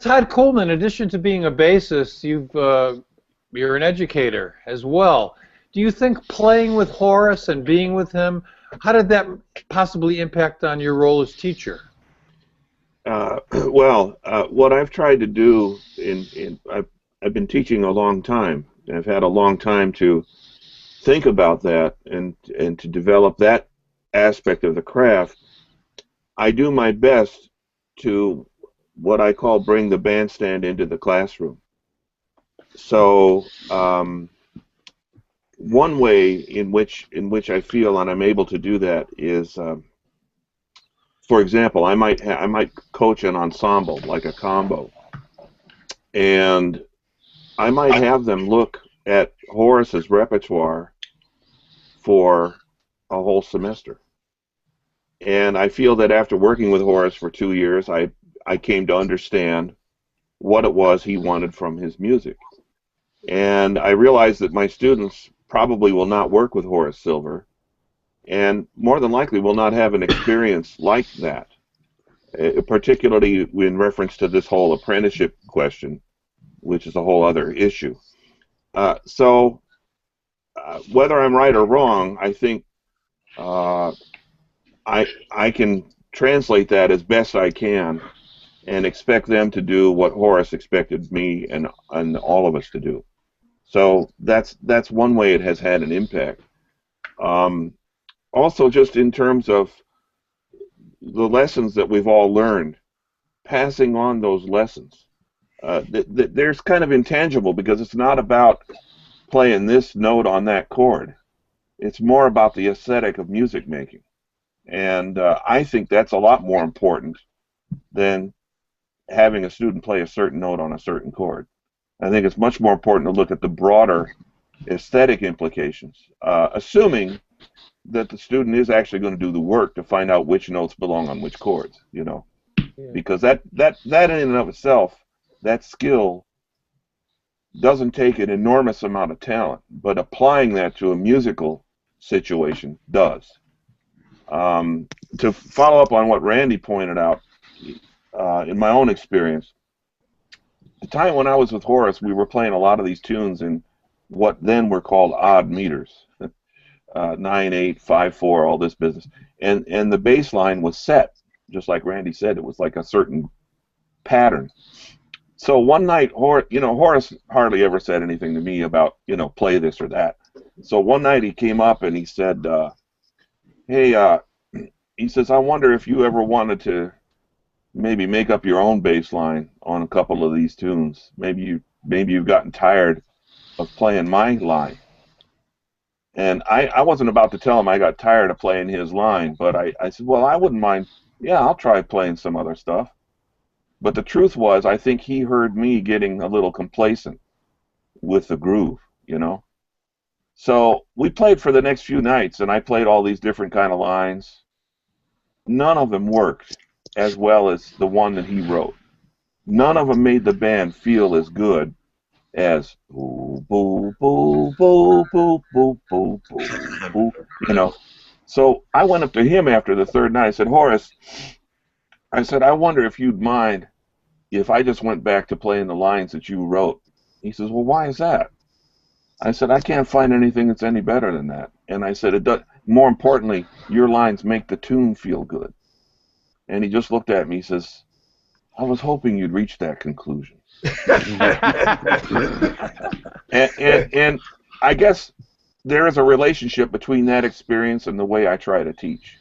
Todd Coolman, in addition to being a bassist, you're an educator as well. Do you think playing with Horace and being with him, how did that possibly impact on your role as teacher? What I've tried to do I've been teaching a long time. I've had a long time to think about that and to develop that aspect of the craft. I do my best to what I call bring the bandstand into the classroom. So one way in which I feel and I'm able to do that is, for example, I might coach an ensemble like a combo, and I might have them look at Horace's repertoire for a whole semester. And I feel that after working with Horace for 2 years, I came to understand what it was he wanted from his music. And I realized that my students probably will not work with Horace Silver, and more than likely will not have an experience like that, particularly in reference to this whole apprenticeship question, which is a whole other issue. So whether I'm right or wrong, I think I can translate that as best I can and expect them to do what Horace expected me and all of us to do. So that's one way it has had an impact. Also, just in terms of the lessons that we've all learned, passing on those lessons. There's kind of intangible because it's not about playing this note on that chord. It's more about the aesthetic of music making. And I think that's a lot more important than having a student play a certain note on a certain chord. I think it's much more important to look at the broader aesthetic implications, assuming that the student is actually going to do the work to find out which notes belong on which chords, you know. Yeah. Because that in and of itself, that skill doesn't take an enormous amount of talent, but applying that to a musical situation does. To follow up on what Randy pointed out, in my own experience, the time when I was with Horace, we were playing a lot of these tunes in what then were called odd meters, 9/8, 5/4, all this business, and the bass line was set, just like Randy said. It was like a certain pattern. So one night, Horace hardly ever said anything to me about, play this or that. So one night he came up and he said, hey, he says, I wonder if you ever wanted to maybe make up your own bass line on a couple of these tunes. Maybe you've gotten tired of playing my line. And I wasn't about to tell him I got tired of playing his line, but I said, well, I wouldn't mind. Yeah, I'll try playing some other stuff. But the truth was, I think he heard me getting a little complacent with the groove, So we played for the next few nights, and I played all these different kind of lines. None of them worked as well as the one that he wrote. None of them made the band feel as good as boo, boo, boo, boo, boo, boo, boo, boo, boo, So I went up to him after the third night. I said, Horace, I said, I wonder if you'd mind if I just went back to playing the lines that you wrote. He says, well, why is that? I said, I can't find anything that's any better than that. And I said, more importantly, your lines make the tune feel good. And he just looked at me. He says, I was hoping you'd reach that conclusion. and I guess there is a relationship between that experience and the way I try to teach.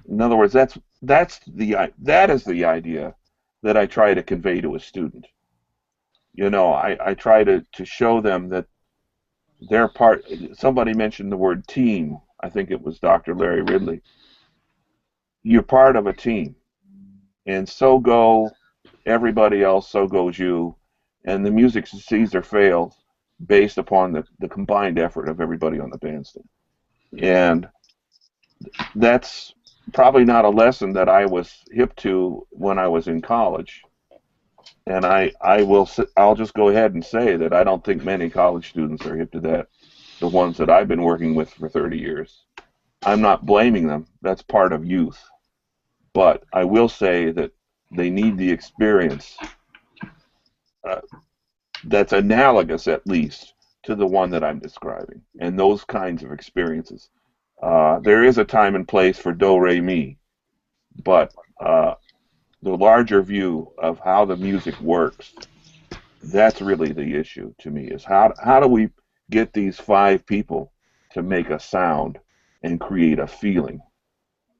In other words, that is the idea that I try to convey to a student. I try to show them that they're part. Somebody mentioned the word team. I think it was Dr. Larry Ridley. You're part of a team, and so go everybody else, so goes you, and the music succeeds or fails based upon the combined effort of everybody on the bandstand. And that's probably not a lesson that I was hip to when I was in college. And I'll just go ahead and say that I don't think many college students are hip to that, the ones that I've been working with for 30 years. I'm not blaming them. That's part of youth. But I will say that they need the experience that's analogous, at least, to the one that I'm describing, and those kinds of experiences. There is a time and place for do, re, mi, but the larger view of how the music works, that's really the issue to me, is how do we get these five people to make a sound and create a feeling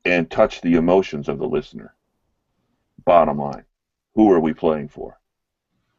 and touch the emotions of the listener? Bottom line, who are we playing for?